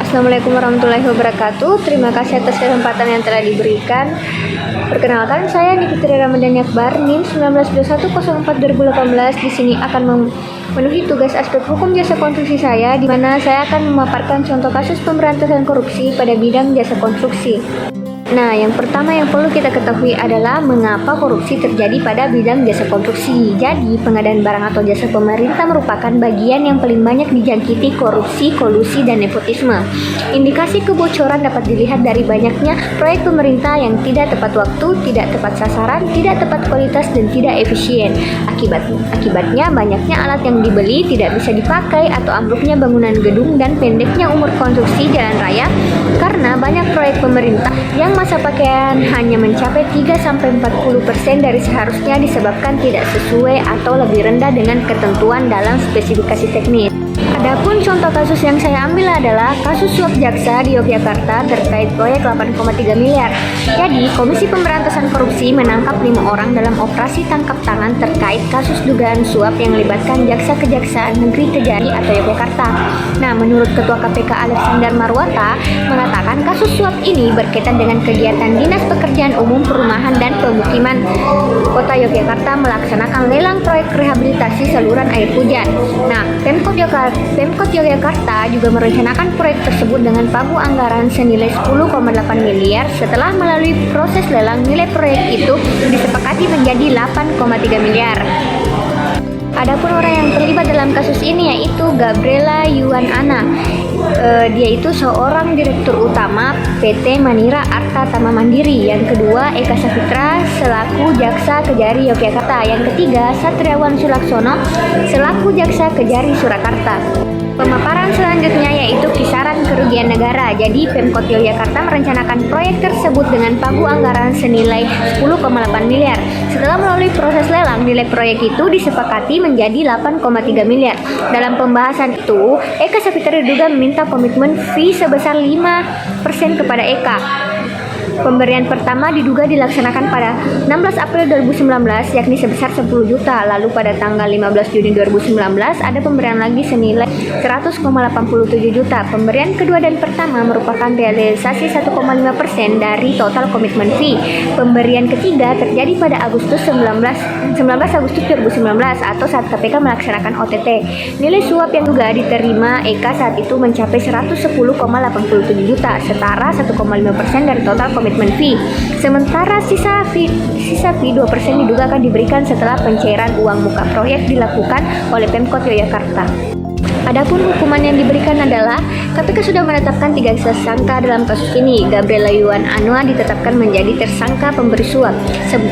Assalamualaikum warahmatullahi wabarakatuh. Terima kasih atas kesempatan yang telah diberikan. Perkenalkan, saya Nikita Ramadhani Akbar, NIM 192104-2018. Di sini akan memenuhi tugas aspek hukum jasa konstruksi saya, di mana saya akan memaparkan contoh kasus pemberantasan korupsi pada bidang jasa konstruksi. Nah, yang pertama yang perlu kita ketahui adalah mengapa korupsi terjadi pada bidang jasa konstruksi. Jadi, pengadaan barang atau jasa pemerintah merupakan bagian yang paling banyak dijangkiti korupsi, kolusi, dan nepotisme. Indikasi kebocoran dapat dilihat dari banyaknya proyek pemerintah yang tidak tepat waktu, tidak tepat sasaran, tidak tepat kualitas, dan tidak efisien. Akibatnya banyaknya alat yang dibeli tidak bisa dipakai atau ambruknya bangunan gedung dan pendeknya umur konstruksi jalan raya karena banyak proyek pemerintah yang masa pakaian hanya mencapai 3-40% dari seharusnya disebabkan tidak sesuai atau lebih rendah dengan ketentuan dalam spesifikasi teknis. Adapun contoh kasus yang saya ambil adalah kasus suap jaksa di Yogyakarta terkait proyek 8,3 miliar. Jadi, Komisi Pemberantasan Korupsi menangkap 5 orang dalam operasi tangkap tangan terkait kasus dugaan suap yang melibatkan jaksa Kejaksaan Negeri Kejari atau Yogyakarta. Nah, menurut Ketua KPK Alexander Marwata mengatakan kasus suap ini berkaitan dengan kegiatan Dinas Pekerjaan Umum Perumahan dan Pemukiman Kota Yogyakarta melaksanakan lelang proyek rehabilitasi saluran air hujan. Nah, Pemkot Yogyakarta juga merencanakan proyek tersebut dengan pagu anggaran senilai 10,8 miliar. Setelah melalui proses lelang, nilai proyek itu disepakati menjadi 8,3 miliar. Adapun orang yang terlibat dalam kasus ini yaitu Gabriela Yuan Ana. Dia itu seorang direktur utama PT Manira Arta Tama Mandiri. Yang kedua, Eka Safitra selaku Jaksa Kejari Yogyakarta. Yang ketiga, Satriawan Sulaksono selaku Jaksa Kejari Surakarta. Pemaparan selanjutnya yaitu kisaran kerugian negara. Jadi, Pemkot Yogyakarta merencanakan proyek tersebut dengan pagu anggaran senilai 10,8 miliar. Setelah melalui proses lelang, nilai proyek itu disepakati menjadi 8,3 miliar. Dalam pembahasan itu, Eka Safitra diduga meminta komitmen fee sebesar 5% kepada Eka. Pemberian pertama diduga dilaksanakan pada 16 April 2019 yakni sebesar 10 juta. Lalu pada tanggal 15 Juni 2019 ada pemberian lagi senilai 100,87 juta. Pemberian kedua dan pertama merupakan realisasi 1,5% dari total komitmen fee. Pemberian ketiga terjadi pada Agustus 19 Agustus 2019 atau saat KPK melaksanakan OTT. Nilai suap yang juga diterima Eka saat itu mencapai 110,87 juta, setara 1,5% dari total komitmen fee. Sementara sisa fee 2% diduga akan diberikan setelah pencairan uang muka proyek dilakukan oleh Pemkot Yogyakarta. Adapun hukuman yang diberikan adalah KPK sudah menetapkan 3 tersangka dalam kasus ini. Gabriela Yuan Anwa ditetapkan menjadi tersangka pemberi suap.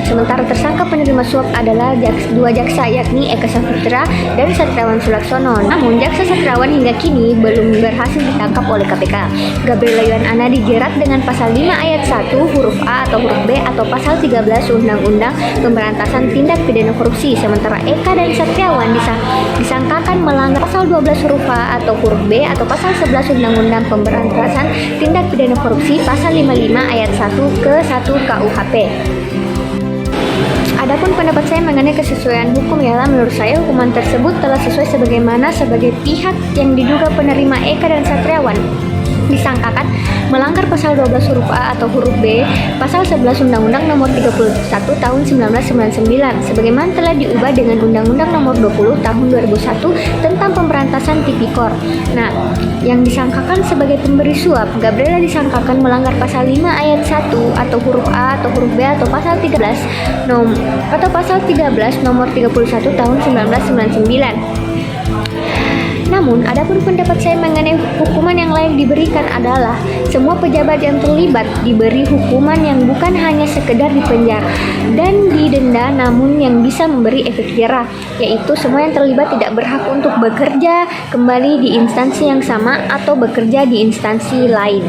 Sementara tersangka penerima suap adalah 2 jaksa yakni Eka Safitra dan Satriawan Sulaksono. Namun jaksa Satriawan hingga kini belum berhasil ditangkap oleh KPK. Gabriela Yuan Anwa dijerat dengan pasal 5 ayat 1 huruf A atau huruf B atau pasal 13 Undang-Undang Pemberantasan Tindak Pidana Korupsi. Sementara Eka dan Satriawan disangkakan melanggar pasal 12 huruf A atau huruf B atau pasal 11 Undang-Undang Pemberantasan Tindak Pidana Korupsi pasal 55 ayat 1 ke 1 KUHP. Adapun pendapat saya mengenai kesesuaian hukum ialah menurut saya hukuman tersebut telah sesuai sebagaimana sebagai pihak yang diduga penerima Eka dan Satriawan disangkakan melanggar pasal 12 huruf A atau huruf B, pasal 11 Undang-Undang Nomor 31 Tahun 1999 sebagaimana telah diubah dengan Undang-Undang Nomor 20 Tahun 2001 tentang pemberantasan tipikor. Nah, yang disangkakan sebagai pemberi suap, Gabriela disangkakan melanggar pasal 5 ayat 1 atau huruf A atau huruf B atau pasal 13 Nomor 31 Tahun 1999. Namun, adapun pendapat saya mengenai hukuman yang layak diberikan adalah semua pejabat yang terlibat diberi hukuman yang bukan hanya sekedar dipenjara dan didenda, namun yang bisa memberi efek jerah, yaitu semua yang terlibat tidak berhak untuk bekerja kembali di instansi yang sama atau bekerja di instansi lain.